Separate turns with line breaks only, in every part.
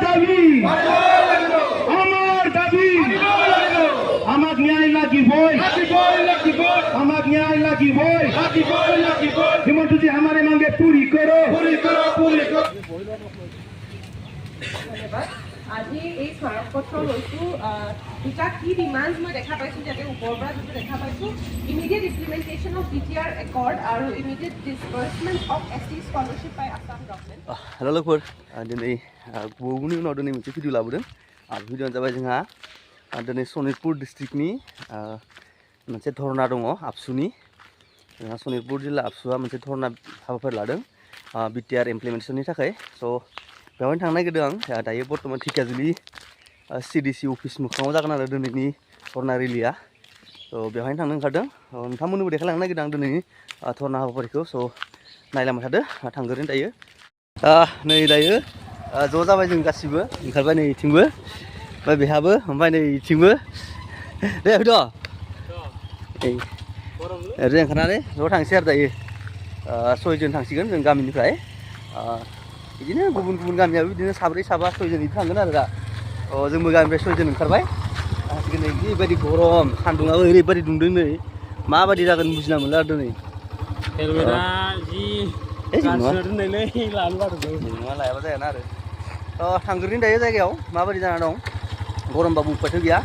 দাবি আমার দাবি আমাক ন্যায় লাগিবই আমাক ন্যায় লাগিবই হিমন্তজি আমারে মাঙ্গে পুরি করো
আজি এই স্মাৰকপত্ৰ লৈছোঁ দুটা কি ডিমাণ্ডছ মই দেখা পাইছোঁ যাতে ওপৰৰ পৰা যিটো দেখা পাইছোঁ immediate implementation of DTR accord আৰু immediate disbursement of SC scholarship by Assam government.
हेल' लोगोफोर दिनै गोबावनि उनाव दिनै मोनसे भिडिअ लाबोदों भिडिअ'आनो जाबाय जोंहा दिनै सनितपुर डिस्ट्रिक्टनि मोनसे धरना दङ आबसुनि जोंहा सनितपुर जिल्ला आबसुआ मोनसे धरना हाबाफारि लादों BTR इमप्लिमेन्टेसननि थाखाय स' बेवहायनो थांनो नागिरदों आं दायो बर्थमान ढेकियाजुलि CDC अफिस मोखाङाव जागोन आरो दिनैनि धरना रेलिया स' बेवहायनो थांनो ओंखारदों नोंथांमोननोबो देखायलांनो नागिरदों आं दिनैनि धरना हाबाफारिखौ स' नायलांबाय थादो थांगोरनो दायो नै दायो ज' जाबाय जों गासिबो ओंखारबाय नै इथिंबो ओमफ्राय बेहाबो ओमफ्राय नै इथिंबो दे फैद' ओरैनो ओंखारनानै ज' थांसै आरो दायो 6 जन थांसिगोन जों गामिनिफ्राय बिदिनो गुबुन गुबुन गामियाबो बिदिनो साब्रै साबा 6 जन बिदि थांगोन आरो दा जोंबो गामिनिफ्राय 6 जन ओंखारबाय नै ओरैबायदि गरम सान्दुङाबो ओरैबायदि दुंदों नै माबायदि जागोन बुजिना मोनला आरो दिनै
हेलमेटा जि गाज्रि दोननायलै लानो बारदों
नङा लायाबा जायाना आरो थांग्रोनि दायो जायगायाव माबायदि जाना दं गरमबाबो उपायथ' गैया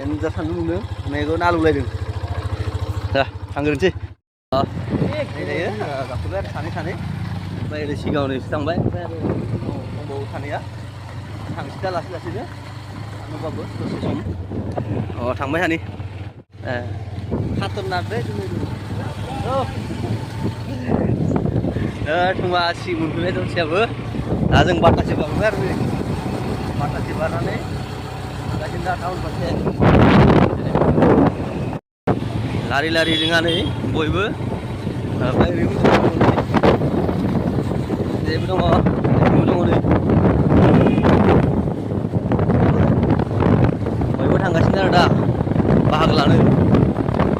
एनजा सान्दुं दुंदों मेगन आलौलायदों दा थांग्रोनोसै दायो गाखोबाय आरो सानै ओमफ्राय ओरै सिगाङावनो एसे थांबाय ओमफ्राय आरो दंबावो सानैया थांसै दा लासै लासैनो थांबाबो दसे सम थांबाय सानै खाथरनाक दे थुङा सि मोनफैबाय दसेयाबो दा जों बाटासि बारबाय आरो नै बाटासि बारनानै थांगासिनो दा टाउन फारसे लारि लारि जोंहा नै बयबो ओमफ्राय ओरैबो जेबो दङ नै बयबो थांगासिनो आरो दा बाहागो लानो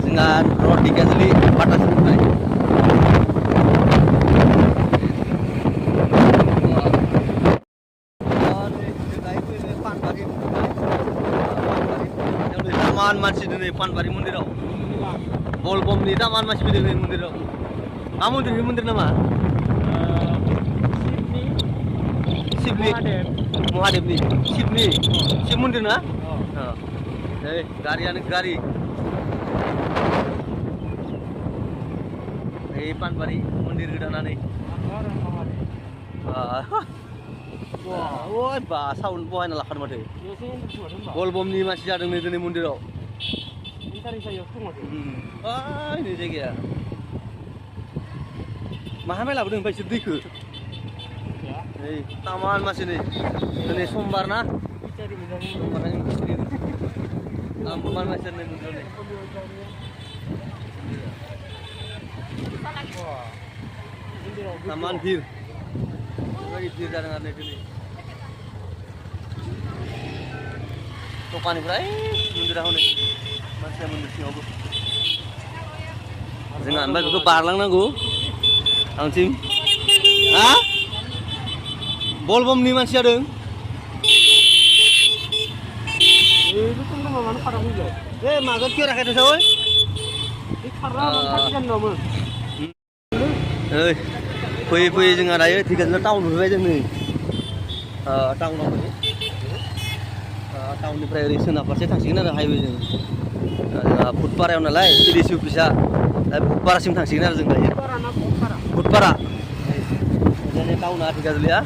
जोंहा नर्थ ढेकियाजुलि बाटासिनिफ्राय taman masih di Panbari Mundirau. Bolbom di taman masih di Mundirau. Kamu di Mundir nama? Sibli. Muhadib nih. Sibli. Sib Mundir na? Gari anak gari. Panbari Mundir gedana nih. Wah, bah, sound boy na lakukan macam. Bolbom ni masih ada di Mundirau. Ini jaga. Mahamai lah bedeng pasir diku. Taman masih ni. Ini sombar na. Taman masih ni Mundirau ni. Taman bir. Lagi bir jarang ada di sini. Topanifrai Mundirau ni. Masih Mundir Singapura. Jangan ambil itu parlang nago. Angcing. Hah? Bolbom ni masih ada?
itu kan mana parang juga.
Magat kira kata saya.
Ini parang kan nama.
Fui jangan ada ya, tiga tahun dulu aja nih. Tahun apa ni? Tahun ni priorisasi apa sih? Tangsi kan ada highway ni. Putpara yang nalai, CDC bisa. Putpara sim tangsi kan ada jengkau ya. Putpara. Jadi tahun nanti tiga dulu ya.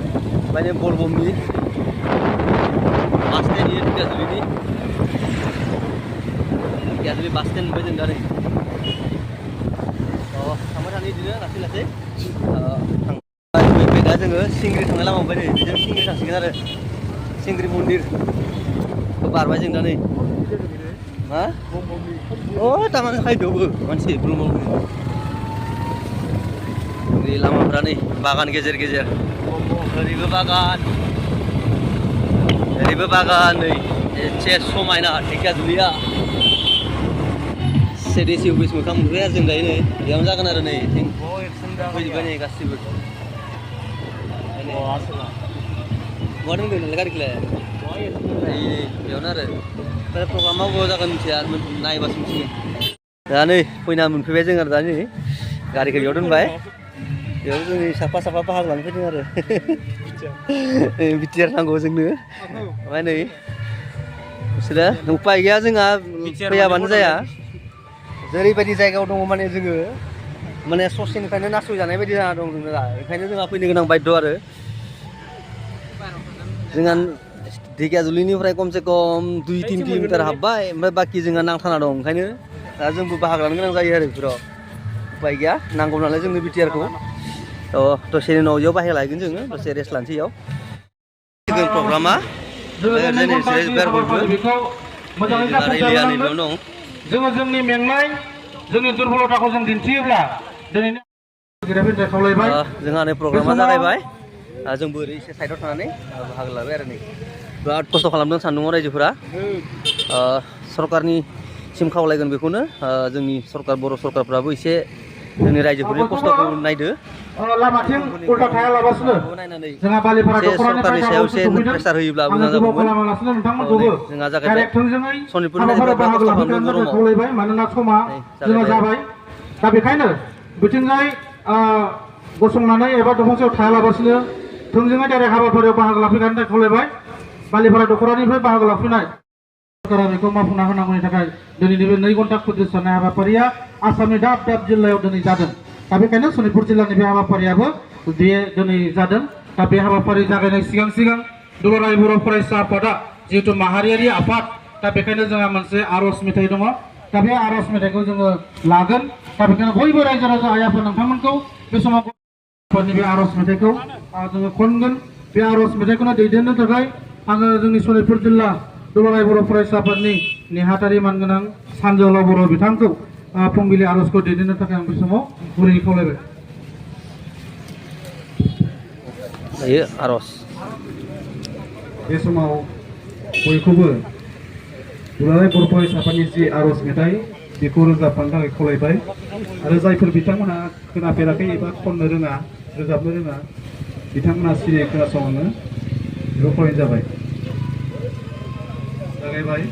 Banyak Bolbom ni. Basten ni tiga dulu ni. Tiga dulu basten banyak dari. Sama tadi dia lasih. Beda जोङो सिंग्रि थांनो लामा मोनबाय नै जों सिंग्रि थांसिगोन आरो सिंग्रि मन्दिर बारबाय जों दा नै मा तामाने खायदोबो मानसि ब्रह्म नै लामाफोरा नै बागान गेजेर गेजेर ओरैबो बागान नै एसे समायना ढेकियाजुलिया CDC अफिस मोखां मोनबाय आरो जों दायो नै बेयावनो जागोन आरो नै फैजोब्बाय नै गासिबो बहा दोनदों नोंलाय गारिखौलाय बेयावनो आरो ओमफ्राय प्रग्रामा बबाव जागोन मिथिया नायबासो मिथिगोन दा नै फैना मोनफैबाय जों आरो दा नै गारिखौ बेयाव दोनबाय बेयाव जोंनि साफा साफा बाहागो लानो फैदों आरो बिटिआर नांगौ जोंनो ओमफ्राय नै बिसोरो उपाय गैया जोंहा फैयाबानो जाया जेरैबायदि जायगायाव दङ माने जोङो माने ससेनिफ्रायनो नासयजानाय बायदि जाना दं जोङो दा ओंखायनो जोंहा फैनो गोनां बायद' आरो जोंहा ढेकियाजुलिनिफ्राय खमसे खम 2-3 किल'मिटार हाबबाय ओमफ्राय बाखि जोंहा नांथाना दं ओंखायनो दा जोंबो बाहागो लानो गोनां जायो आरो बेफोराव उपाय गैया नांगौ नालाय जोंनो बिटिआरखौ दसेनि उनाव इयाव बाहेर लायगोन जोङो दसे रेस्ट लानोसै इयाव प्रग्रामा
जोङो जोंनि मेंनाय जोंनि दुरबलताखौ जों दिन्थियोब्ला दिनैनि खावलायबाय
जोंहा नै प्रग्रामा जागायबाय जोंबो ओरै एसे साइडआव थानानै बाहागो लाबाय आरो नै बिराद खस्थ' खालामदों सान्दुङाव रायजोफोरा सरकारनिसिम खावलायगोन बेखौनो जोंनि सरकार बर' सरकारफ्राबो एसे जोंनि रायजोफोरनि खस्थ'खौ नायदो
लामाथिं उल्था थायालाबासिनो जोंहा बालिपारा
सरकारनि सायाव एसे प्रेसार होयोब्ला मोजां जागौमोन जोंहा जागायबाय सनितपुरनिफ्राय बिराद खस्थ' खालामदों गरमाव
मानोना समा जोंहा जाबाय दा बेखायनो बिथिंजाय गसंनानै एबा दंफांसेयाव थायालाबासिनो थोंजोङै डाइरेक्ट हाबाफारियाव बाहागो लाफैनायनि थाखाय खावलायबाय बालिपारा दख'रानिफ्राय बाहागो लाफैनाय सरकारा बेखौ मावफुंना होनांगौनि थाखाय दिनैनि बे 2 घन्टा फोजोबस्रांनाय हाबाफारिया आसामनि दाब दाब जिल्लायाव दिनै जादों दा बेखायनो सनितपुर जिल्लानि बे हाबाफारियाबो दिनै जादों दा बे हाबाफारि जागायनाय सिगां दुलाराय बर' फरायसा आफादा जिहेतु माहारियारि आफाद दा बेखायनो जोंहा मोनसे आर'ज मेथाइ दङ दा बे आर'ज मेथाइखौ जोङो लागोन दा बेखायनो बयबो रायजो राजा आइ आफा नोंथांमोनखौ बे समाव बे आर'ज मेथाइखौ जोङो खनगोन बे आर'ज मेथाइखौनो दैदेननो थाखाय आङो जोंनि सनितपुर जिल्ला दुलाराय बर' फरायसा आफादनि नेहाथारि मानगोनां सानजोला बर' बिथांखौ फुंबिलि आर'जखौ दैदेननो थाखाय आं बे समाव गुरै खावलायबाय
आर'ज
बे समाव बयखौबो दुलाराय बर' फरायसा आफादनि जि आर'ज मेथाइ बेखौ रोजाबफानो थाखाय खावलायबाय आरो जायफोर बिथांमोनहा खोनाफेराखै एबा खननो रोङा रोजाबनो रोङा बिथांमोना सिरियै खोनासंनो बेखौ खावलायनाय जाबाय जागायबाय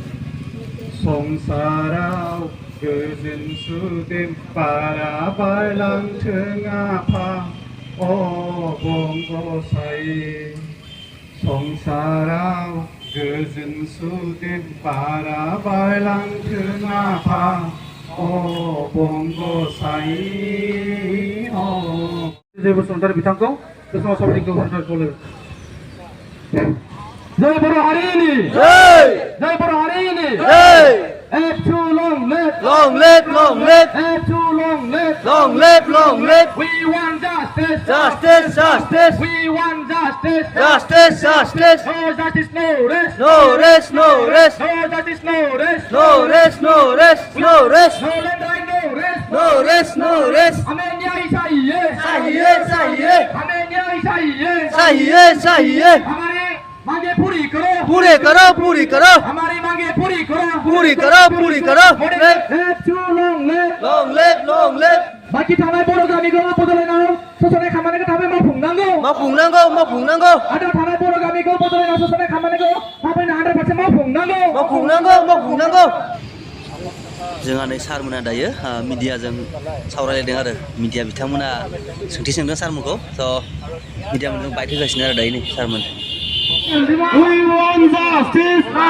संसाराव गोजोन सुदेम बारा बारलांथों आफा अबंगसाय संसाराव गोजोन सुदेम बारा बारलांथों आफा अबंगसाय जय बसुमतारी बिथांखौ बे समाव सावरायनायखौ खावलायबाय जय बर' हारिनि जय बर' हारिनि जय long live long live long live we want justice we want justice no justice no rest no justice no rest हमें न्याय चाहिए हमारे मांगे पूरी करो हमारी मांगे पूरी करो long live बाकी थानाय बर' गामिखौ बदलायनायाव ससनाय खामानिखौ थाबै मावफुंनांगौ आरो थानाय बर' गामिखौ बदलायनायाव ससनाय खामानिखौ थाबैनो 100% मावफुंनांगौ
जोंहा नै सारमोना दायो मिडियाजों सावरायलायदों आरो मिडिया बिथांमोना सोंथि सोंदों सारमोनखौ स' मिडियामोनजों बाइट होगासिनो आरो दायो नै सारमोन
We want justice, no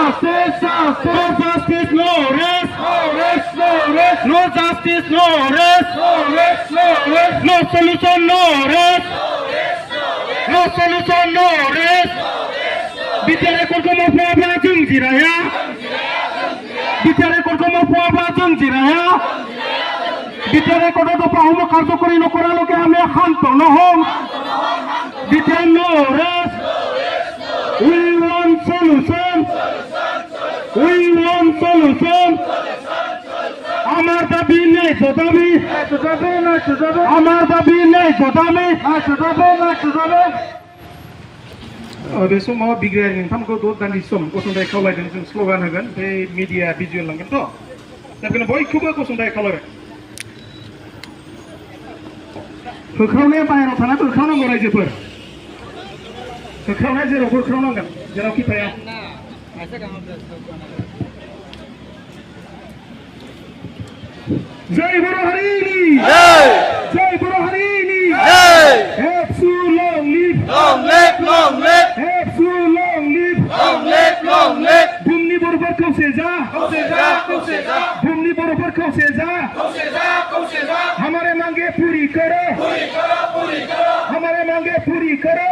justice, no rest, no justice, no rest, no solution, no rest, बिचारे कोर्टको मावफुङाब्ला जों जिराया बिचारे कोर्टआव दफा हमो कार्यकरी नकरालोके आमे शाন্ত নহম बिचारे no rest. We want solution. আমার দাবি নেই দাবি আমার দাবি নেই দাবি बे समाव बिग्रायारि नोंथांमोनखौ दान्दि सम गसंथाइ खावलायदों जों स्ल'गान होगोन बे मिडिया भिजुवेल लांगोन थ' दा बेखायनो बयखौबो गसंथाइ खावलायबाय होख्रावनाया बाहेरायाव थानानै होख्रावनांगौ रायजोफोर होख्रावनाय जेरावबो होख्रावनांगोन जेरावखि थाया जय बर' हारिनि जय बर' हारिनि एबसु long live एबसु long live बुहुमनि बर'फोर खौसे जा बुहुमनि बर'फोर खौसे जा हमारे मांगे पूरी करो हमारे मांगे पूरी करो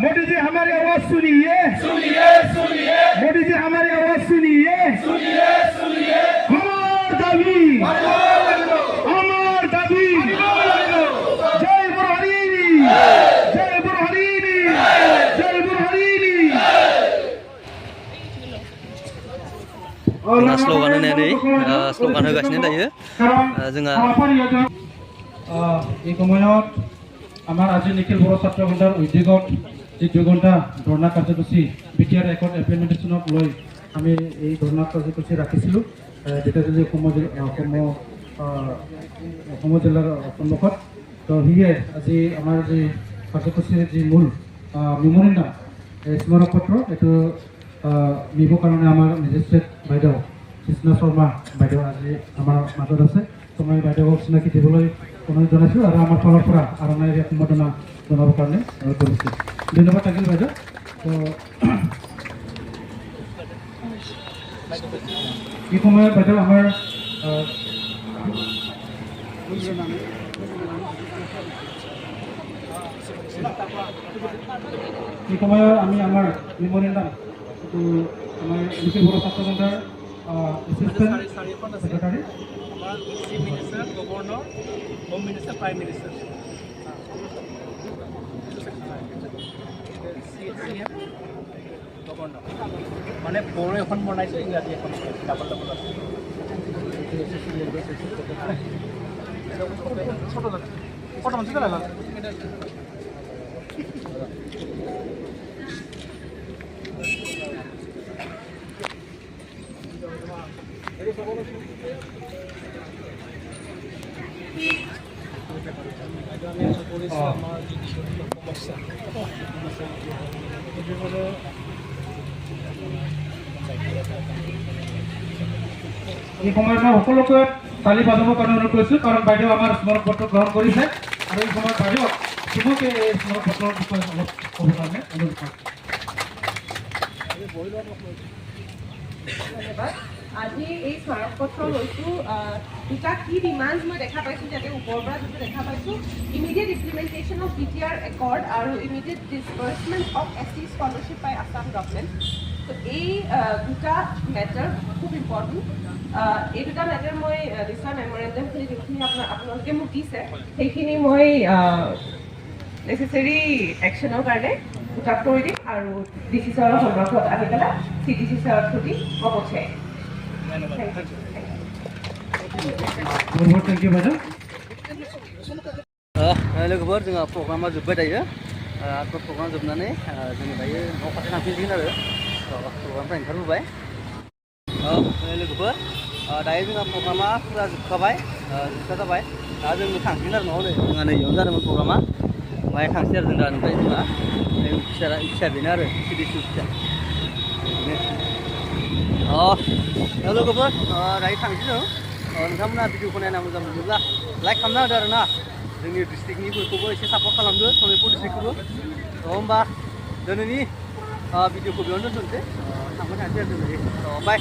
मोदी जी हमारी आवाज सुनिए मोदी जी हमारी आवाज सुनिए हमार दाबी जय बर' हारिनि जय बर' हारिनि जय बर' हारिनि
जोंहा स्ल'गान होनानै स्ल'गान होगासिनो दायो जोंहा
এই সময়ত আমাৰ আজি নিখিল বড়ো ছাত্ৰ সন্থাৰ উদ্যোগত যি 2 ঘণ্টা ধৰ্ণা কাৰ্যসূচী বিটিআৰ ৰেকৰ্ড ইমপ্লিমেণ্টেশ্যনক লৈ আমি এই ধৰ্ণা কাৰ্যসূচী ৰাখিছিলোঁ ডেটাজুলি অসম জিলাৰ সন্মুখত তো সিয়ে আজি আমাৰ যি কাৰ্যসূচীৰ যি মূল মেমৰিণ্ডাম স্মাৰক পত্ৰ এইটো নিবৰ কাৰণে আমাৰ মেজিষ্ট্ৰেট বাইদেউ কৃষ্ণ শৰ্মা বাইদেউ আজি আমাৰ মাজত আছে তো মই বাইদেউক চিনাকি দিবলৈ অনুৰোধ জনাইছোঁ আৰু আমাৰ ফালৰ পৰা আৰণাইৰে সম্বৰ্ধনা জনাবৰ কাৰণে অনুৰোধ কৰিছোঁ ধন্যবাদ থাকিল বাইদেউ তো এই সময়ত বাইদেউ আমাৰ এই সময়ত আমি আমাৰ মেমৰিণ্ডাম এইটো আমাৰ নিখিল বড়ো ছাত্ৰ সন্থাৰ assistant secretary
chief minister governor home minister prime minister governor মানে বড়ো এখন বনাইছে ইংৰাজী এখন ডাবল ডাবল আছে
এই সময়ত মই সকলোকে তালি বাজাবৰ কাৰণে অনুৰোধ কৰিছোঁ কাৰণ বাইদেউ আমাৰ স্মাৰক পত্ৰ গ্ৰহণ কৰিছে আৰু এই সময়ত বাইদেউক চবকে এই স্মাৰক পত্ৰৰ বিষয়ে অলপ ক'বৰ কাৰণে অনুৰোধ কৰিছোঁ
আজি এই স্মাৰক পত্ৰ লৈছোঁ দুটা কি ডিমাণ্ডছ মই দেখা পাইছোঁ যাতে ওপৰৰ পৰা যিটো দেখা পাইছোঁ immediate implementation of BTR accord আৰু immediate disbursement of SC scholarship by Assam government তো এই দুটা মেটাৰ খুব ইম্পৰ্টেণ্ট এই দুটা মেটাৰ মই নিশ্চয় মেমৰেণ্ডামখিনি যোনখিনি আপোনালোকে মোক দিছে সেইখিনি মই নেচেচেৰী একশ্যনৰ কাৰণে উত্তাপ কৰি দিম আৰু ডি চি ছাৰৰ সন্দৰ্ভত আহি পেলাই চি ডি চি ছাৰৰ প্ৰতি মই পঠিয়াই
थैंक यू मैडम
लोगोफोर जोंहा प्रग्रामा जोब्बाय दायो प्रग्राम जोबनानै जोङो दायो न' फारसे थांफिनसिगोन आरो प्रग्रामनिफ्राय ओंखारबोबाय लोगोफोर दायो जोंहा प्रग्रामा फुरा जोबखाबाय जाबाय दा जोङो थांसिगोन आरो न'आव नै जोंहा नैयावनो जादोंमोन प्रग्रामा ओमफ्राय थांसै आरो जों दा ओमफ्राय जोंहा फिसा बेनो आरो सिडिसि फिसा लोगोफोर दायो थांसै जों नोंथांमोना भिडिअखौ नायना मोजां मोनोब्ला लाइक खालामना होदो आरो ना जोंनि डिस्ट्रिक्टनिफोरखौबो एसे सापर्ट खालामदो सनितपुर डिस्ट्रिक्टखौबो होमबा दिनैनि भिडिअखौ बेयावनो दोनथ'नोसै थांबाय थानोसै आरो जों बाय